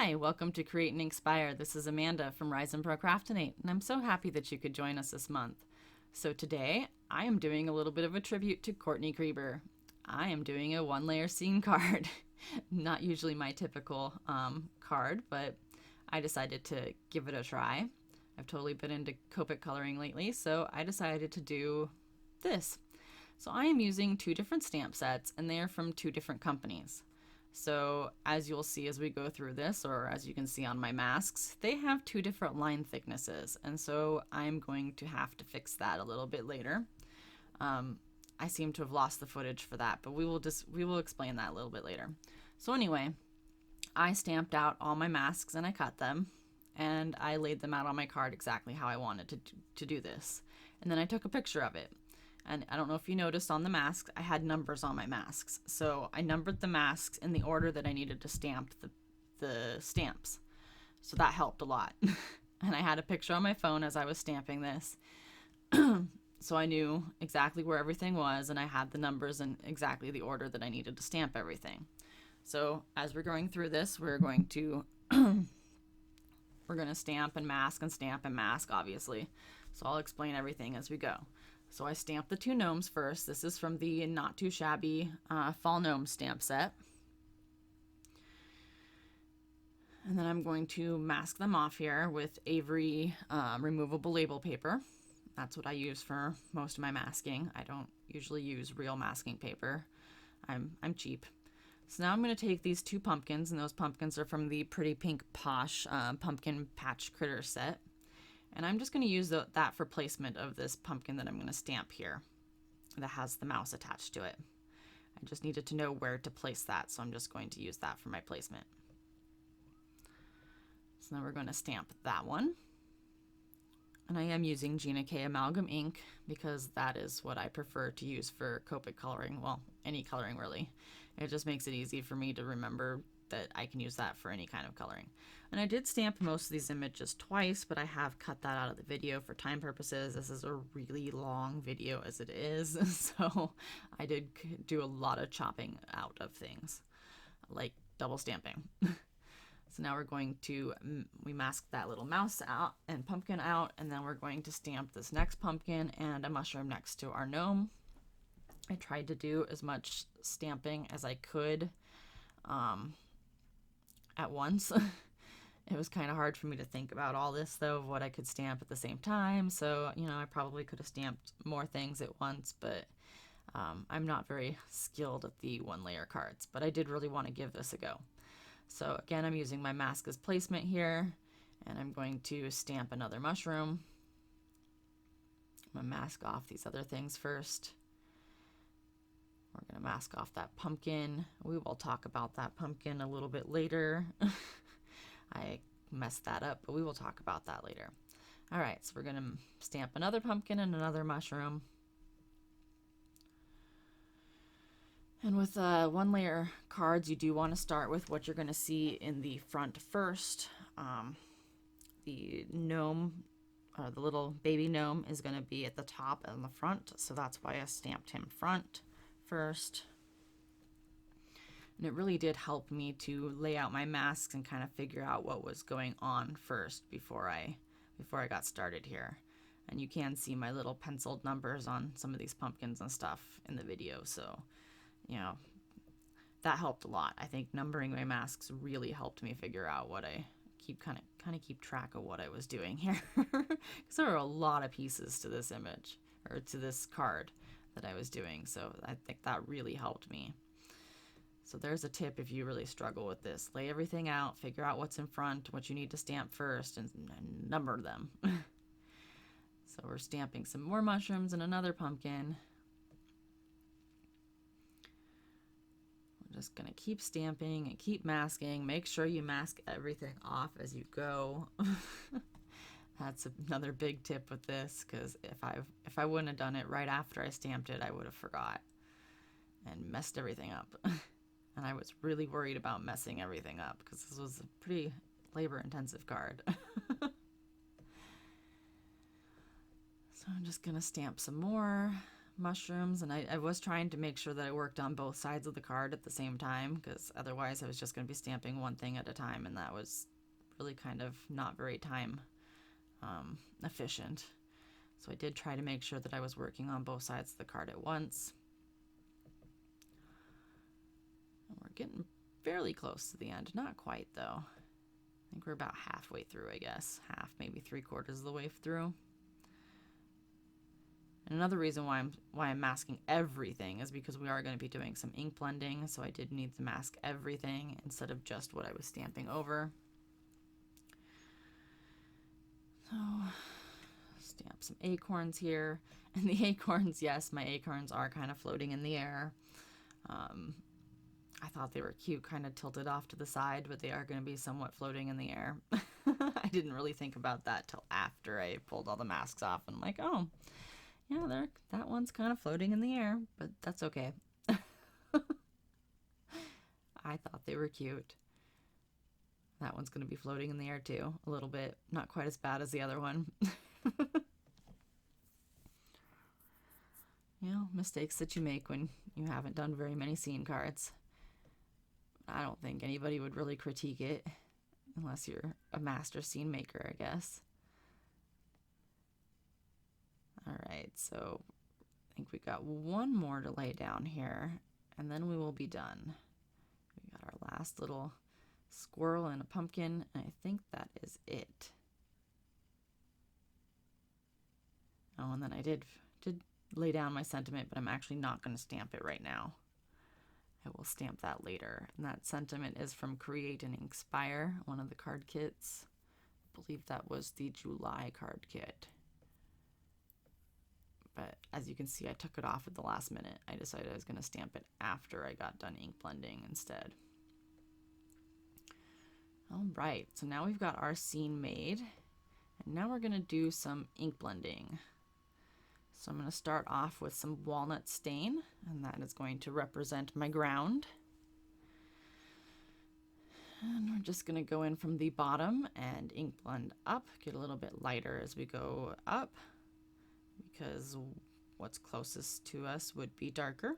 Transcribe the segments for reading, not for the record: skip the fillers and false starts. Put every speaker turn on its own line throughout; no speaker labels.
Hi, welcome to Create and Inkspire. This is Amanda from Rise and Procrastinate, and I'm so happy that you could join us this month. So today, I am doing a little bit of a tribute to Courtney Grieber. I am doing a one-layer scene card. Not usually my typical card, but I decided to give it a try. I've totally been into Copic coloring lately, so I decided to do this. So I am using two different stamp sets, and they are from two different companies. So as you'll see as we go through this, or as you can see on my masks, they have two different line thicknesses, and so I'm going to have to fix that a little bit later. I seem to have lost the footage for that, but we will explain that a little bit later. So anyway, I stamped out all my masks and I cut them, and I laid them out on my card exactly how I wanted to do this. And then I took a picture of it. And I don't know if you noticed on the masks, I had numbers on my masks. So I numbered the masks in the order that I needed to stamp the stamps. So that helped a lot. And I had a picture on my phone as I was stamping this. So I knew exactly where everything was, and I had the numbers in exactly the order that I needed to stamp everything. So as we're going through this, we're going to stamp and mask, obviously. So I'll explain everything as we go. So I stamped the two gnomes first. This is from the Not Too Shabby Fall Gnome stamp set. And then I'm going to mask them off here with Avery removable label paper. That's what I use for most of my masking. I don't usually use real masking paper. I'm cheap. So now I'm going to take these two pumpkins, and those pumpkins are from the Pretty Pink Posh Pumpkin Patch Critter set. And I'm just going to use that for placement of this pumpkin that I'm going to stamp here that has the mouse attached to it. I just needed to know where to place that, so I'm just going to use that for my placement. So now we're going to stamp that one. And I am using Gina K Amalgam Ink because that is what I prefer to use for Copic coloring. Well, any coloring really. It just makes it easy for me to remember that I can use that for any kind of coloring. And I did stamp most of these images twice, but I have cut that out of the video for time purposes. This is a really long video as it is, so I did do a lot of chopping out of things, like double stamping. So now we're going to, we mask that little mouse out and pumpkin out, and then we're going to stamp this next pumpkin and a mushroom next to our gnome. I tried to do as much stamping as I could at once. It was kind of hard for me to think about all this, though, of what I could stamp at the same time. So, you know, I probably could have stamped more things at once, but I'm not very skilled at the one-layer cards. But I did really want to give this a go. So, again, I'm using my mask as placement here, and I'm going to stamp another mushroom. I'm going to mask off these other things first. We're going to mask off that pumpkin. We will talk about that pumpkin a little bit later. I messed that up, but we will talk about that later. All right, so we're going to stamp another pumpkin and another mushroom. And with one-layer cards, you do want to start with what you're going to see in the front first. The gnome, or the little baby gnome, is going to be at the top and the front, so that's why I stamped him front first. And it really did help me to lay out my masks and kind of figure out what was going on first before I got started here. And you can see my little penciled numbers on some of these pumpkins and stuff in the video, so you know, that helped a lot. I think numbering my masks really helped me figure out what I kind of keep track of what I was doing here, because there are a lot of pieces to this image, or to this card that I was doing, so I think that really helped me. So there's a tip if you really struggle with this. Lay everything out, figure out what's in front, what you need to stamp first, and number them. So we're stamping some more mushrooms and another pumpkin. We're just going to keep stamping and keep masking. Make sure you mask everything off as you go. That's another big tip with this, because if I wouldn't have done it right after I stamped it, I would have forgot and messed everything up. And I was really worried about messing everything up because this was a pretty labor-intensive card. So I'm just going to stamp some more mushrooms, and I was trying to make sure that I worked on both sides of the card at the same time, because otherwise I was just going to be stamping one thing at a time, and that was really kind of not very time efficient. So I did try to make sure that I was working on both sides of the card at once. And we're getting fairly close to the end. Not quite, though. I think we're about halfway through, I guess. Half, maybe 3/4 of the way through. And another reason why I'm masking everything is because we are going to be doing some ink blending, so I did need to mask everything instead of just what I was stamping over. So, stamp some acorns here. And the acorns, yes, my acorns are kind of floating in the air. I thought they were cute, kind of tilted off to the side, but they are going to be somewhat floating in the air. I didn't really think about that till after I pulled all the masks off, and I'm like, oh, yeah, that one's kind of floating in the air, but that's okay. I thought they were cute. That one's going to be floating in the air too, a little bit. Not quite as bad as the other one. You know, mistakes that you make when you haven't done very many scene cards. I don't think anybody would really critique it, unless you're a master scene maker, I guess. Alright, so I think we got one more to lay down here, and then we will be done. We got our last little squirrel and a pumpkin, and I think that is it. Oh, and then I did lay down my sentiment, but I'm actually not going to stamp it right now. I will stamp that later. And that sentiment is from Create and Inkspire, one of the card kits. I believe that was the July card kit. But as you can see, I took it off at the last minute. I decided I was going to stamp it after I got done ink blending instead. All right, so now we've got our scene made. And now we're going to do some ink blending. So I'm going to start off with some Walnut Stain, and that is going to represent my ground. And we're just going to go in from the bottom and ink blend up, get a little bit lighter as we go up, because what's closest to us would be darker.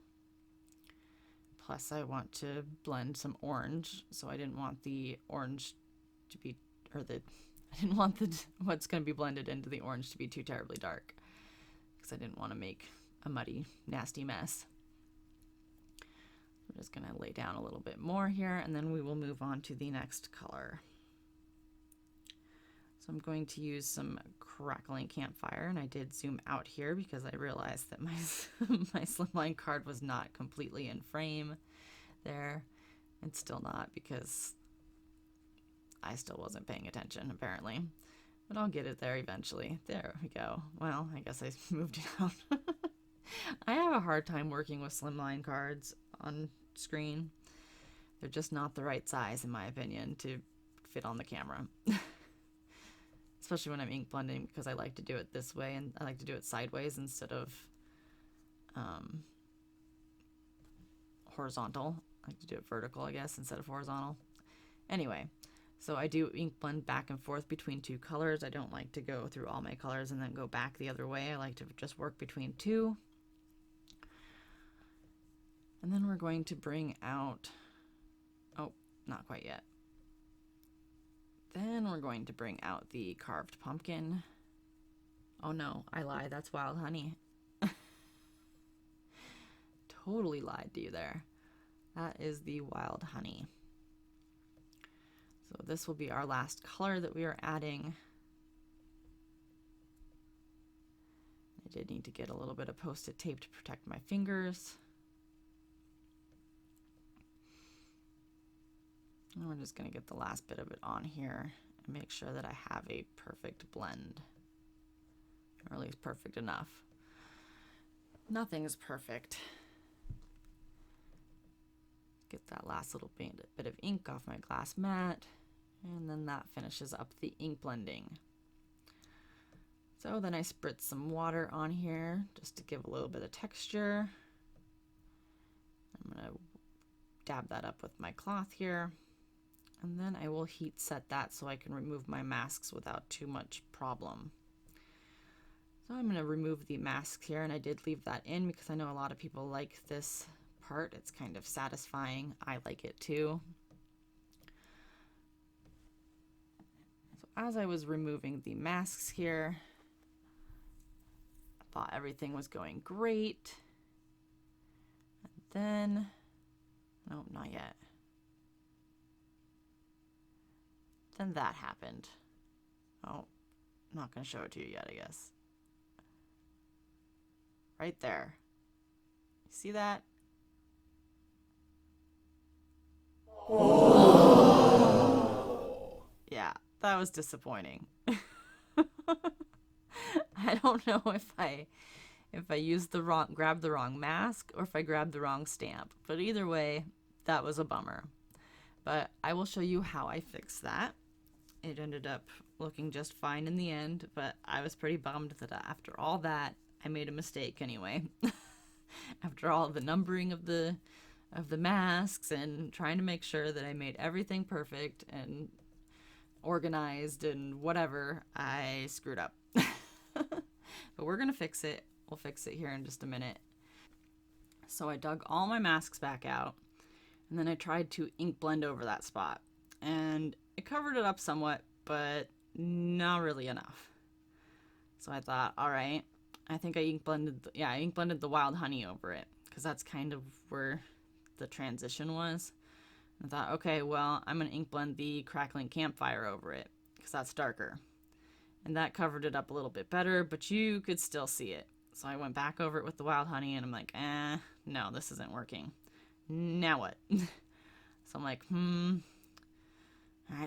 Plus I want to blend some orange, so I didn't want the orange to be, I didn't want what's going to be blended into the orange to be too terribly dark, because I didn't want to make a muddy, nasty mess. We're just going to lay down a little bit more here, and then we will move on to the next color. So I'm going to use some Crackling Campfire, and I did zoom out here because I realized that my slimline card was not completely in frame there. It's still not, because I still wasn't paying attention, apparently. But I'll get it there eventually. There we go. Well, I guess I moved it out. I have a hard time working with slimline cards on screen. They're just not the right size, in my opinion, to fit on the camera. Especially when I'm ink blending, because I like to do it this way, and I like to do it sideways instead of horizontal. I like to do it vertical, I guess, instead of horizontal. Anyway, so I do ink blend back and forth between two colors. I don't like to go through all my colors and then go back the other way. I like to just work between two. And then we're going to bring out, oh, not quite yet. Then we're going to bring out the carved pumpkin. Oh no, I lied, that's wild honey. Totally lied to you there. That is the wild honey. So this will be our last color that we are adding. I did need to get a little bit of Post-it tape to protect my fingers. And we're just going to get the last bit of it on here and make sure that I have a perfect blend, or at least perfect enough. Nothing is perfect. Get that last little bit of ink off my glass mat, and then that finishes up the ink blending. So then I spritz some water on here just to give a little bit of texture. I'm going to dab that up with my cloth here. And then I will heat set that so I can remove my masks without too much problem. So So I'm going to remove the masks here, and I did leave that in because I know a lot of people like this part. It's kind of satisfying. I like it too. So as I was removing the masks here, I thought everything was going great. And then, nope, not yet. Then that happened. Oh, not going to show it to you yet, I guess. Right there. You see that? Oh. Yeah, that was disappointing. I don't know if I used the wrong, grabbed the wrong mask, or if I grabbed the wrong stamp. But either way, that was a bummer. But I will show you how I fixed that. It ended up looking just fine in the end, but I was pretty bummed that after all that, I made a mistake anyway. After all the numbering of the masks and trying to make sure that I made everything perfect and organized and whatever, I screwed up. But we're gonna fix it. We'll fix it here in just a minute. So I dug all my masks back out, and then I tried to ink blend over that spot, and it covered it up somewhat, but not really enough. So I thought, all right, I think I ink blended the wild honey over it, because that's kind of where the transition was. I thought, okay, well, I'm gonna ink blend the Crackling Campfire over it, because that's darker. And that covered it up a little bit better, but you could still see it. So I went back over it with the wild honey, and I'm like, no, this isn't working. Now what? So I'm like, I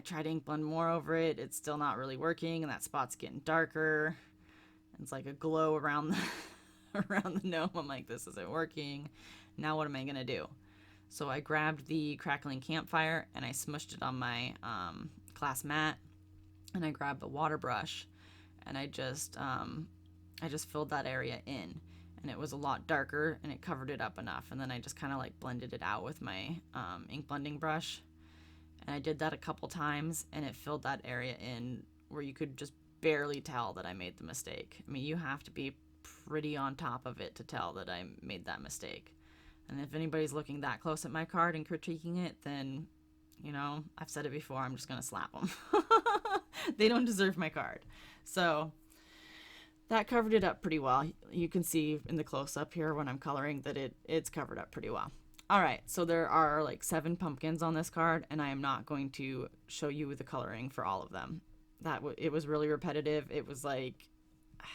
tried to ink blend more over it. It's still not really working, and that spot's getting darker. It's like a glow around the gnome. I'm like, this isn't working. Now what am I gonna do? So I grabbed the Crackling Campfire and I smushed it on my class mat, and I grabbed the water brush, and I just filled that area in, and it was a lot darker, and it covered it up enough. And then I just kind of like blended it out with my ink blending brush, and I did that a couple times, and it filled that area in where you could just barely tell that I made the mistake. I mean, you have to be pretty on top of it to tell that I made that mistake. And if anybody's looking that close at my card and critiquing it, then, you know, I've said it before, I'm just gonna slap them. They don't deserve my card. So that covered it up pretty well. You can see in the close-up here when I'm coloring that it's covered up pretty well. All right, so there are like 7 pumpkins on this card, and I am not going to show you the coloring for all of them. It was really repetitive. It was like, I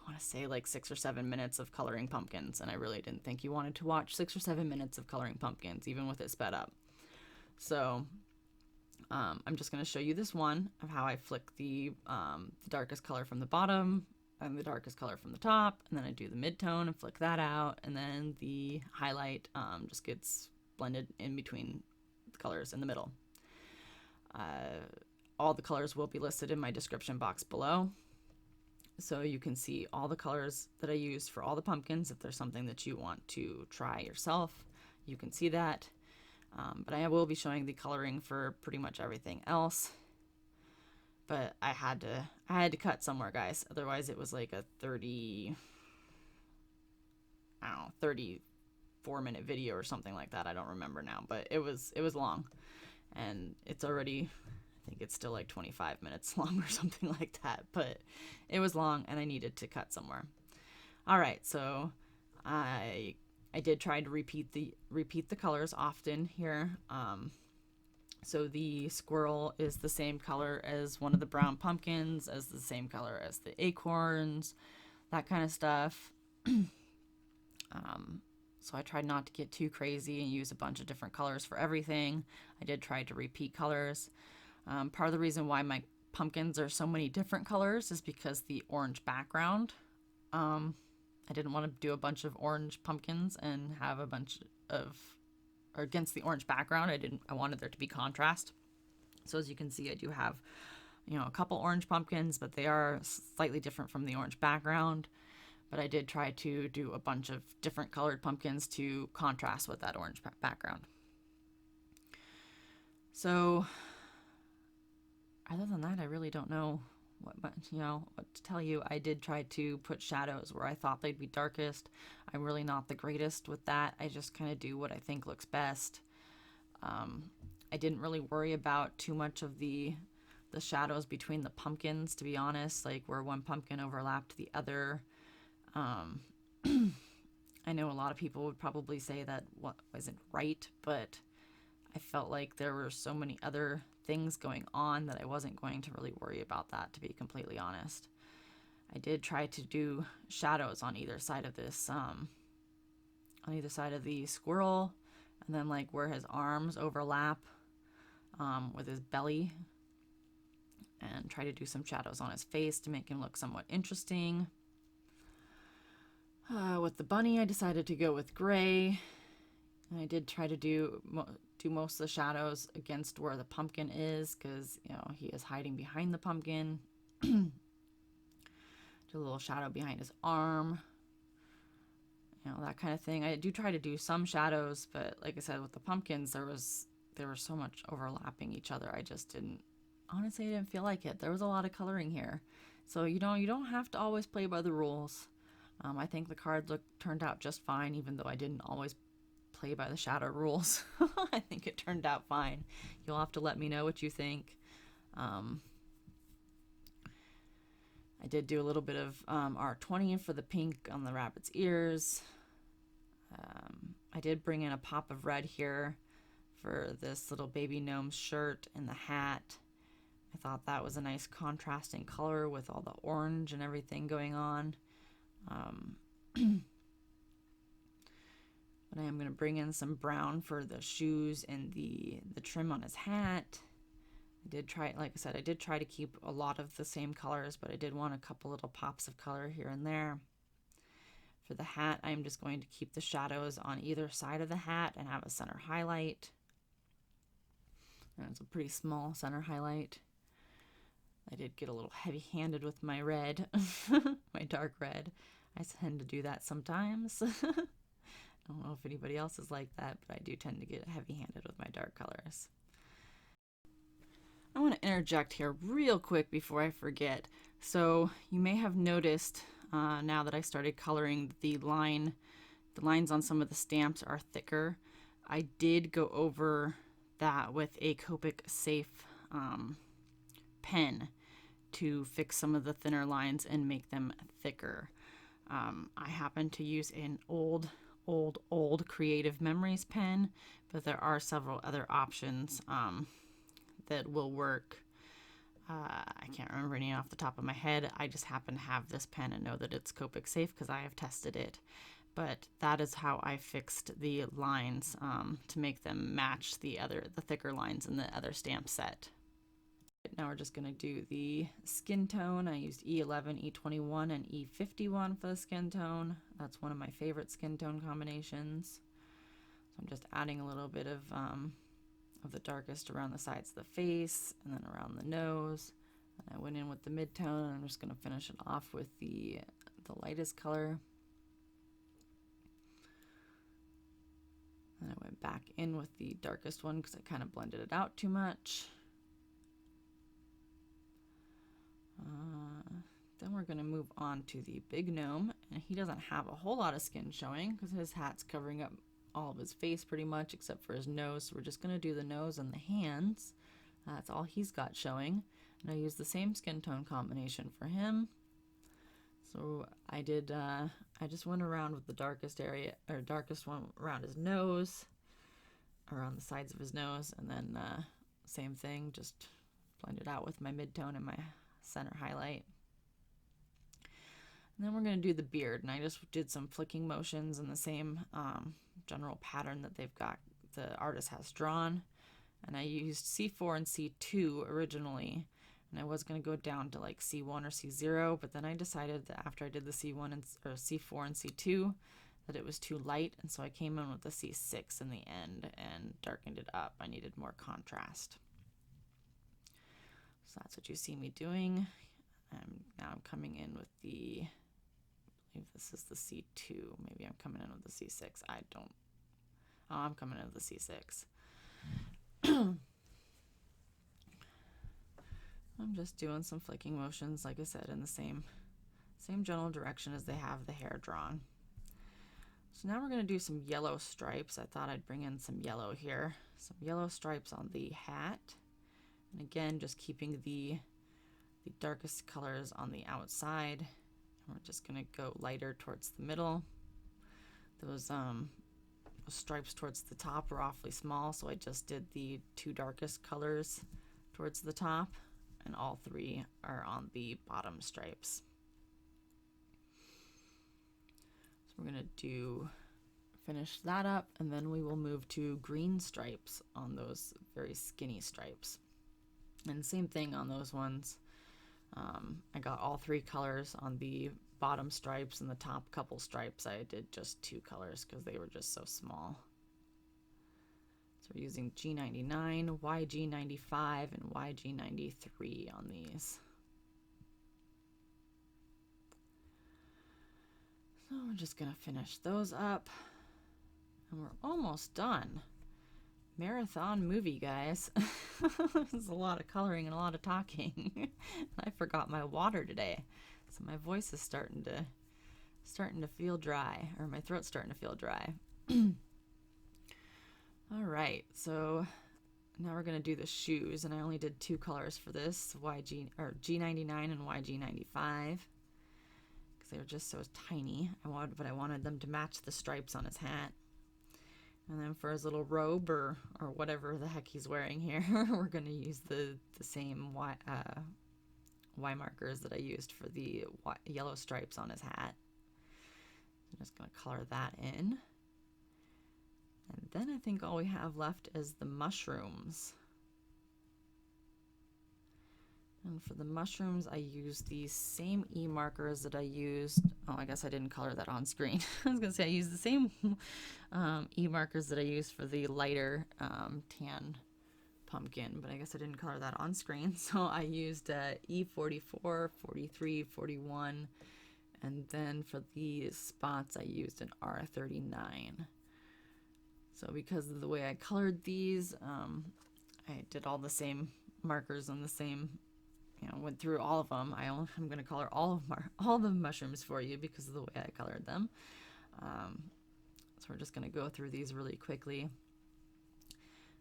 want to say like 6 or 7 minutes of coloring pumpkins, and I really didn't think you wanted to watch 6 or 7 minutes of coloring pumpkins, even with it sped up. So I'm just going to show you this one of how I flick the darkest color from the bottom and the darkest color from the top, and then I do the mid-tone and flick that out, and then the highlight just gets blended in between the colors in the middle. All the colors will be listed in my description box below, so you can see all the colors that I used for all the pumpkins. If there's something that you want to try yourself, you can see that. But I will be showing the coloring for pretty much everything else. But I had to cut somewhere, guys. Otherwise, it was like a 34-minute video or something like that. I don't remember now, but it was long, and it's already, I think it's still like 25 minutes long or something like that. But it was long, and I needed to cut somewhere. All right, so I did try to repeat the colors often here. So the squirrel is the same color as one of the brown pumpkins, as the same color as the acorns, that kind of stuff. So I tried not to get too crazy and use a bunch of different colors for everything. I did try to repeat colors. Part of the reason why my pumpkins are so many different colors is because the orange background. I didn't want to do a bunch of orange pumpkins and have a bunch of, or against the orange background. I wanted there to be contrast. So as you can see, I do have, a couple orange pumpkins, but they are slightly different from the orange background. But I did try to do a bunch of different colored pumpkins to contrast with that orange background. So other than that, I really don't know what to tell you. I did try to put shadows where I thought they'd be darkest. I'm really not the greatest with that. I just kind of do what I think looks best. I didn't really worry about too much of the shadows between the pumpkins, to be honest, like where one pumpkin overlapped the other. I know a lot of people would probably say that wasn't right, but I felt like there were so many other things going on that I wasn't going to really worry about that, to be completely honest. I did try to do shadows on either side of this, on either side of the squirrel, and then like where his arms overlap with his belly, and try to do some shadows on his face to make him look somewhat interesting. With the bunny, I decided to go with gray. And I did try to do most of the shadows against where the pumpkin is, because he is hiding behind the pumpkin. Do a little shadow behind his arm, that kind of thing. I do try to do some shadows, but like I said, with the pumpkins, there was so much overlapping each other. I just didn't feel like it. There was a lot of coloring here, so you don't have to always play by the rules. I think the cards turned out just fine, even though I didn't always play by the shadow rules. I think it turned out fine. You'll have to let me know what you think. I did do a little bit of R20 for the pink on the rabbit's ears. I did bring in a pop of red here for this little baby gnome shirt and the hat. I thought that was a nice contrasting color with all the orange and everything going on. But I am going to bring in some brown for the shoes and the trim on his hat. I did try, like I said, I did try to keep a lot of the same colors, but I did want a couple little pops of color here and there. For the hat, I'm just going to keep the shadows on either side of the hat and have a center highlight. And it's a pretty small center highlight. I did get a little heavy-handed with my red, my dark red. I tend to do that sometimes. I don't know if anybody else is like that, but I do tend to get heavy-handed with my dark colors. I want to interject here real quick before I forget. So you may have noticed now that I started coloring, the lines on some of the stamps are thicker. I did go over that with a Copic Safe pen to fix some of the thinner lines and make them thicker. I happen to use an old Creative Memories pen, but there are several other options that will work. I can't remember any off the top of my head. I just happen to have this pen and know that it's Copic Safe because I have tested it. But that is how I fixed the lines to make them match the thicker lines in the other stamp set. Now we're just going to do the skin tone. I used E11, E21, and E51 for the skin tone. That's one of my favorite skin tone combinations. So I'm just adding a little bit of the darkest around the sides of the face and then around the nose. And I went in with the mid-tone, and I'm just going to finish it off with the lightest color. And I went back in with the darkest one because I kind of blended it out too much. Then we're going to move on to the big gnome, and he doesn't have a whole lot of skin showing because his hat's covering up all of his face pretty much except for his nose, so we're just going to do the nose and the hands. That's all he's got showing, and I used the same skin tone combination for him. So I did I just went around with the darkest one around his nose, around the sides of his nose, and then same thing, just blended out with my mid-tone and my center highlight. And then we're going to do the beard, and I just did some flicking motions in the same general pattern that the artist has drawn. And I used C4 and C2 originally, and I was going to go down to like C1 or C0, but then I decided that after I did the C4 and C2 that it was too light, and so I came in with the C6 in the end and darkened it up. I needed more contrast. So that's what you see me doing. Now I'm coming in with I believe this is the C2. Maybe I'm coming in with the C6. I'm coming in with the C6. I'm just doing some flicking motions, like I said, in the same general direction as they have the hair drawn. So now we're going to do some yellow stripes. I thought I'd bring in some yellow here. Some yellow stripes on the hat. And again, just keeping the darkest colors on the outside. And we're just going to go lighter towards the middle. Those stripes towards the top are awfully small, so I just did the two darkest colors towards the top, and all three are on the bottom stripes. So we're going to finish that up, and then we will move to green stripes on those very skinny stripes. And same thing on those ones. I got all three colors on the bottom stripes, and the top couple stripes I did just two colors because they were just so small. So we're using G99, YG95, and YG93 on these. So we're just going to finish those up, and we're almost done. Marathon movie, guys. There's a lot of coloring and a lot of talking. I forgot my water today, so my voice is starting to feel dry, or my throat's starting to feel dry. All right, so now we're gonna do the shoes, and I only did two colors for this, G99 and YG95, because they were just so tiny. But I wanted them to match the stripes on his hat. And then for his little robe or whatever the heck he's wearing here, we're going to use the same Y markers that I used for the yellow stripes on his hat. I'm just going to color that in. And then I think all we have left is the mushrooms. And for the mushrooms, I used the same E markers that I used. Oh, I guess I didn't color that on screen. I was going to say I used the same E markers that I used for the lighter tan pumpkin, but I guess I didn't color that on screen. So I used E44, 43, 41, and then for the spots, I used an R39. So because of the way I colored these, I did all the same markers on the same. Went through all of them. I'm going to color all the mushrooms for you because of the way I colored them. So we're just going to go through these really quickly.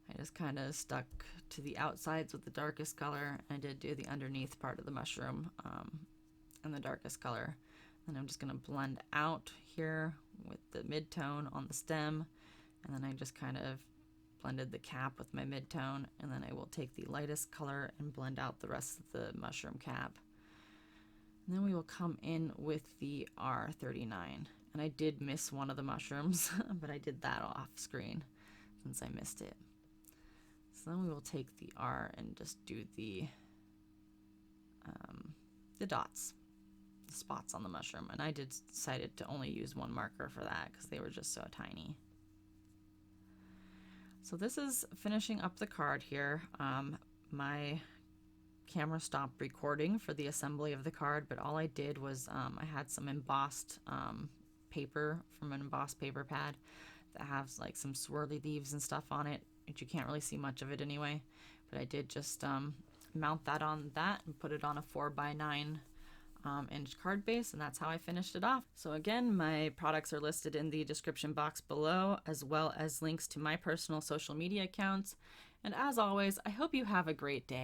I just kind of stuck to the outsides with the darkest color. I did do the underneath part of the mushroom in the darkest color. And I'm just going to blend out here with the mid-tone on the stem. And then I just kind of blended the cap with my mid-tone, and then I will take the lightest color and blend out the rest of the mushroom cap. And then we will come in with the R39. And I did miss one of the mushrooms, but I did that off screen since I missed it. So then we will take the R and just do the dots, the spots on the mushroom. And I decided to only use one marker for that because they were just so tiny. So this is finishing up the card here. My camera stopped recording for the assembly of the card, but all I did was I had some embossed paper from an embossed paper pad that has like some swirly leaves and stuff on it, but you can't really see much of it anyway. But I did just mount that on that and put it on a 4x9 inch card base, and that's how I finished it off. So again, my products are listed in the description box below, as well as links to my personal social media accounts. And as always, I hope you have a great day.